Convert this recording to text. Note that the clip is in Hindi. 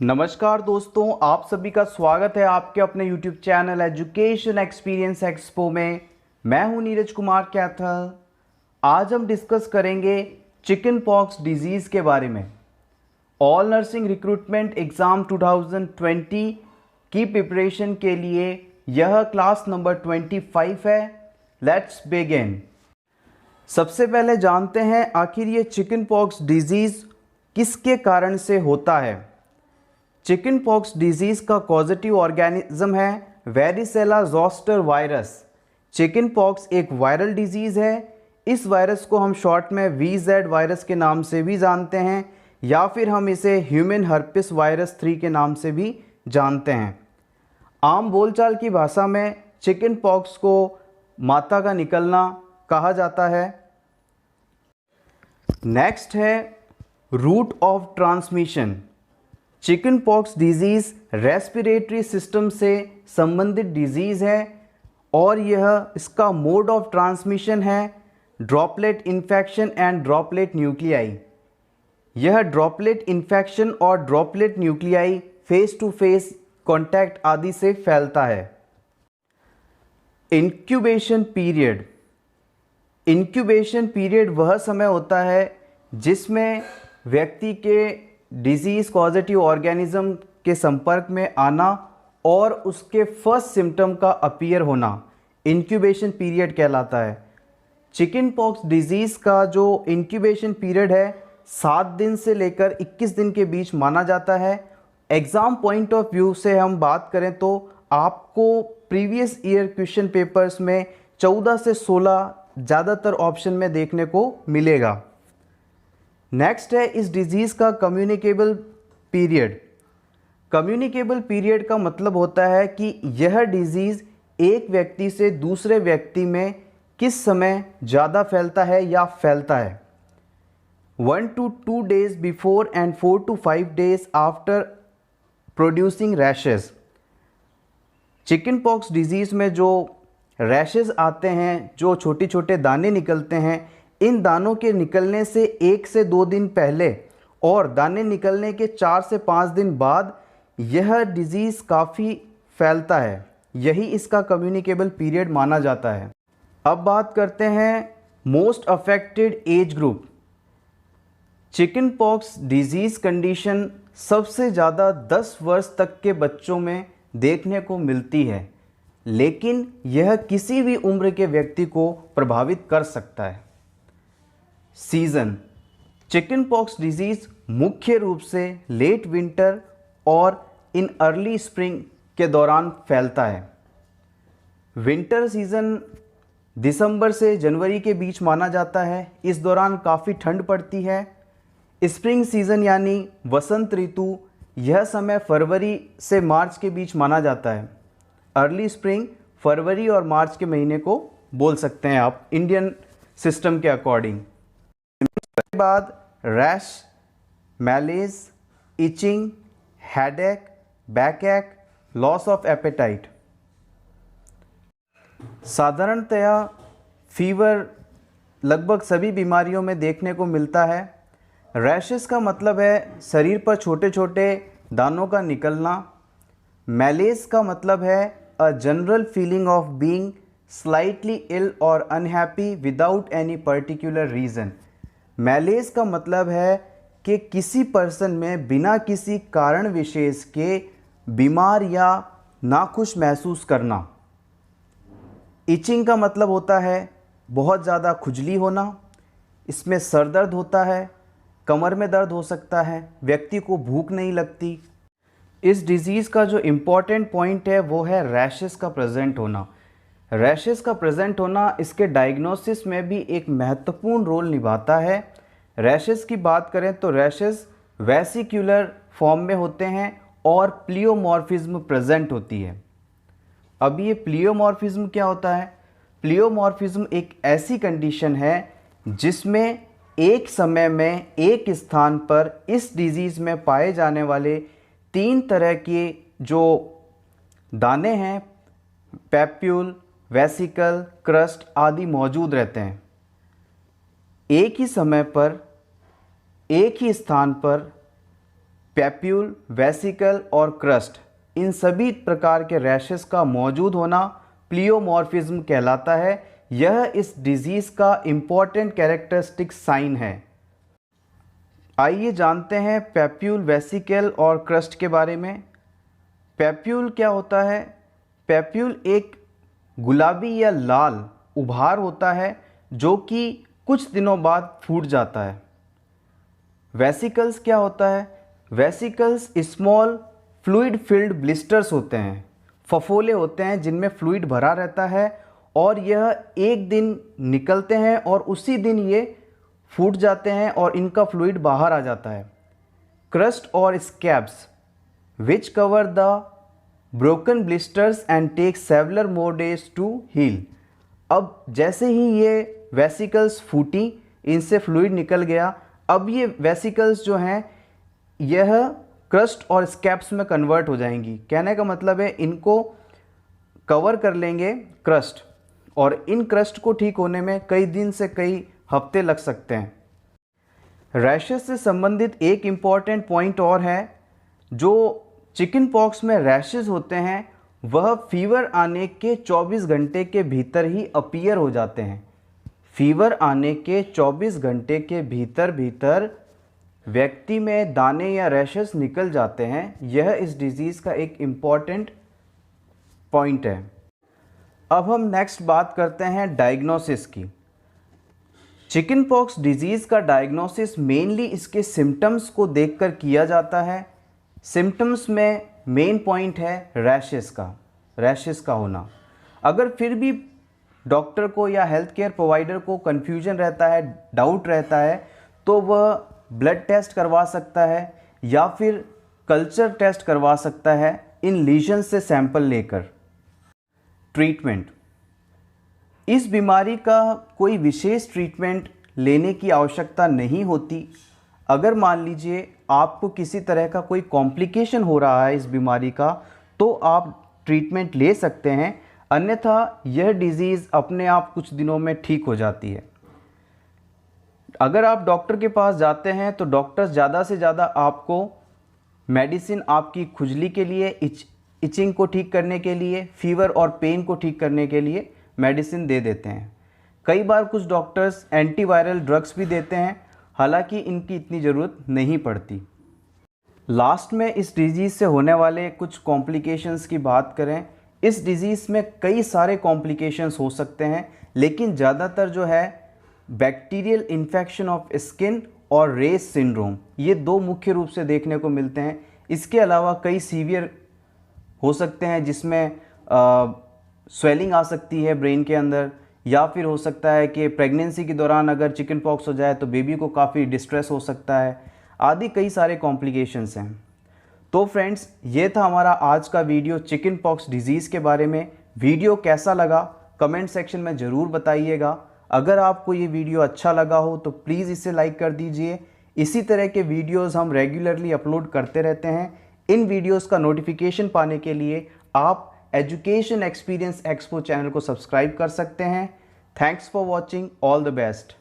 नमस्कार दोस्तों, आप सभी का स्वागत है आपके अपने YouTube channel education experience expo में। मैं हूं नीरज कुमार कैथल। आज हम डिस्कस करेंगे चिकन पॉक्स डिजीज़ के बारे में। ऑल नर्सिंग रिक्रूटमेंट एग्ज़ाम 2020 की प्रिपरेशन के लिए यह क्लास नंबर 25 है। Let's begin. सबसे पहले जानते हैं आखिर ये चिकन पॉक्स डिजीज़ किसके कारण से होता है। चिकन पॉक्स डिजीज़ का पॉजिटिव ऑर्गेनिज्म है varicella zoster virus. Chicken pox एक वायरल डिजीज़ है। इस वायरस को हम शॉर्ट में VZ वायरस के नाम से भी जानते हैं या फिर हम इसे ह्यूमन हर्पिस वायरस 3 के नाम से भी जानते हैं। आम बोलचाल की भाषा में चिकन पॉक्स को माता का निकलना कहा जाता है। नेक्स्ट है route of transmission. Chicken pox disease respiratory system से संबंधित डिजीज़ है और यह इसका मोड ऑफ ट्रांसमिशन है droplet infection and droplet nuclei. यह ड्रॉपलेट इन्फेक्शन और droplet nuclei face to face contact आदि से फैलता है। Incubation period. इंक्यूबेशन पीरियड वह समय होता है जिसमें व्यक्ति के डिजीज़ पॉजिटिव ऑर्गेनिज्म के संपर्क में आना और उसके फर्स्ट सिम्टम का अपीयर होना इंक्यूबेशन पीरियड कहलाता है। चिकन पॉक्स डिजीज़ का जो इंक्यूबेशन पीरियड है 7 दिन से लेकर 21 दिन के बीच माना जाता है। एग्ज़ाम पॉइंट ऑफ व्यू से हम बात करें तो आपको प्रीवियस ईयर क्वेश्चन पेपर्स में 14 से 16 ज़्यादातर ऑप्शन में देखने को मिलेगा। नेक्स्ट है इस डिजीज़ का कम्युनिकेबल पीरियड। कम्युनिकेबल पीरियड का मतलब होता है कि यह डिजीज़ एक व्यक्ति से दूसरे व्यक्ति में किस समय ज़्यादा फैलता है या फैलता है। 1 to 2 days before and 4 to 5 days after producing rashes. Chicken pox disease में जो रैशेज़ आते हैं, जो छोटे छोटे दाने निकलते हैं, इन दानों के निकलने से 1 से 2 दिन पहले और दाने निकलने के 4 से 5 दिन बाद यह डिजीज़ काफ़ी फैलता है। यही इसका कम्युनिकेबल पीरियड माना जाता है। अब बात करते हैं most affected age group. Chicken pox disease condition सबसे ज़्यादा 10 वर्ष तक के बच्चों में देखने को मिलती है, लेकिन यह किसी भी उम्र के व्यक्ति को प्रभावित कर सकता है। सीज़न। चिकन पॉक्स डिजीज़ मुख्य रूप से लेट विंटर और इन अर्ली स्प्रिंग के दौरान फैलता है। विंटर सीज़न दिसंबर से जनवरी के बीच माना जाता है। इस दौरान काफ़ी ठंड पड़ती है। स्प्रिंग सीज़न यानी वसंत ऋतु, यह समय फरवरी से मार्च के बीच माना जाता है। अर्ली स्प्रिंग फरवरी और मार्च के महीने को बोल सकते हैं आप इंडियन सिस्टम के अकॉर्डिंग। उसके बाद rash, malaise, itching, headache, backache, loss of appetite. साधारणतया फीवर लगभग सभी बीमारियों में देखने को मिलता है। रैशेस का मतलब है शरीर पर छोटे छोटे दानों का निकलना। मैलेज का मतलब है a general feeling of being slightly ill और unhappy without any particular reason. Malaise का मतलब है कि किसी पर्सन में बिना किसी कारण विशेष के बीमार या नाखुश महसूस करना। इचिंग का मतलब होता है बहुत ज़्यादा खुजली होना। इसमें सर दर्द होता है, कमर में दर्द हो सकता है, व्यक्ति को भूख नहीं लगती। इस डिज़ीज़ का जो इम्पॉर्टेंट पॉइंट है वो है रैशेस का प्रेजेंट होना। रैशेस का प्रेजेंट होना इसके डायग्नोसिस में भी एक महत्वपूर्ण रोल निभाता है। रैशेस की बात करें तो रैशेस वेसिक्युलर फॉर्म में होते हैं और प्लियोमॉर्फिज्म प्रेजेंट होती है। अब ये प्लियोमॉर्फिज्म क्या होता है? प्लियोमॉर्फिज्म एक ऐसी कंडीशन है जिसमें एक समय में एक स्थान पर इस डिजीज़ में पाए जाने वाले 3 तरह के जो दाने हैं, पैप्यूल, वेसिकल, क्रस्ट आदि मौजूद रहते हैं। एक ही समय पर एक ही स्थान पर पैप्यूल, वेसिकल और क्रस्ट, इन सभी प्रकार के रैशेस का मौजूद होना प्लियोमॉर्फिज्म कहलाता है। यह इस डिजीज़ का इम्पॉर्टेंट कैरेक्टरिस्टिक साइन है। आइए जानते हैं पैप्यूल, वेसिकल और क्रस्ट के बारे में। पैप्यूल क्या होता है? पैप्यूल एक गुलाबी या लाल उभार होता है जो कि कुछ दिनों बाद फूट जाता है। वेसिकल्स क्या होता है? Vesicles small fluid filled blisters होते हैं, फफोले होते हैं जिनमें फ्लूइड भरा रहता है और यह एक दिन निकलते हैं और उसी दिन ये फूट जाते हैं और इनका फ्लूइड बाहर आ जाता है। क्रस्ट और scabs which cover the broken blisters and take several more days to heal. अब जैसे ही ये वेसिकल्स फूटी, इनसे फ्लूइड निकल गया, अब ये वेसिकल्स जो हैं यह क्रस्ट और स्कैब्स में कन्वर्ट हो जाएंगी। कहने का मतलब है इनको कवर कर लेंगे क्रस्ट, और इन क्रस्ट को ठीक होने में कई दिन से कई हफ्ते लग सकते हैं। रैशेस से संबंधित एक इम्पॉर्टेंट पॉइंट और है, जो चिकन पॉक्स में रैशेस होते हैं वह फीवर आने के 24 घंटे के भीतर ही अपीयर हो जाते हैं। फीवर आने के 24 घंटे के भीतर व्यक्ति में दाने या रैशेस निकल जाते हैं। यह इस डिज़ीज़ का एक इम्पॉर्टेंट पॉइंट है। अब हम नेक्स्ट बात करते हैं डायग्नोसिस की। चिकन पॉक्स डिजीज़ का डायग्नोसिस मेनली इसके सिम्टम्स को देखकर किया जाता है। सिम्टम्स में मेन पॉइंट है रैशेस का होना। अगर फिर भी डॉक्टर को या हेल्थ केयर प्रोवाइडर को कन्फ्यूजन रहता है, डाउट रहता है, तो वह ब्लड टेस्ट करवा सकता है या फिर कल्चर टेस्ट करवा सकता है इन लीजन से सैंपल लेकर। ट्रीटमेंट, इस बीमारी का कोई विशेष ट्रीटमेंट लेने की आवश्यकता नहीं होती। अगर मान लीजिए आपको किसी तरह का कोई कॉम्प्लिकेशन हो रहा है इस बीमारी का, तो आप ट्रीटमेंट ले सकते हैं, अन्यथा यह डिज़ीज़ अपने आप कुछ दिनों में ठीक हो जाती है। अगर आप डॉक्टर के पास जाते हैं तो डॉक्टर ज़्यादा से ज़्यादा आपको मेडिसिन आपकी खुजली के लिए, इचिंग को ठीक करने के लिए, फीवर और पेन को ठीक करने के लिए मेडिसिन दे देते हैं। कई बार कुछ डॉक्टर्स एंटीवायरल ड्रग्स भी देते हैं, हालांकि इनकी इतनी ज़रूरत नहीं पड़ती। लास्ट में इस डिज़ीज़ से होने वाले कुछ कॉम्प्लिकेशंस की बात करें। इस डिज़ीज़ में कई सारे कॉम्प्लिकेशंस हो सकते हैं, लेकिन ज़्यादातर जो है बैक्टीरियल इन्फेक्शन ऑफ स्किन और रेस सिंड्रोम, ये दो मुख्य रूप से देखने को मिलते हैं। इसके अलावा कई सीवियर हो सकते हैं जिसमें स्वेलिंग आ सकती है ब्रेन के अंदर, या फिर हो सकता है कि प्रेगनेंसी के दौरान अगर चिकन पॉक्स हो जाए तो बेबी को काफ़ी डिस्ट्रेस हो सकता है, आदि कई सारे कॉम्प्लिकेशंस हैं। तो फ्रेंड्स, ये था हमारा आज का वीडियो चिकन पॉक्स डिजीज़ के बारे में। वीडियो कैसा लगा कमेंट सेक्शन में ज़रूर बताइएगा। अगर आपको ये वीडियो अच्छा लगा हो तो प्लीज़ इसे लाइक कर दीजिए। इसी तरह के वीडियोस हम रेगुलरली अपलोड करते रहते हैं। इन वीडियोस का नोटिफिकेशन पाने के लिए आप एजुकेशन एक्सपीरियंस एक्सपो चैनल को सब्सक्राइब कर सकते हैं। Thanks for watching, all the best.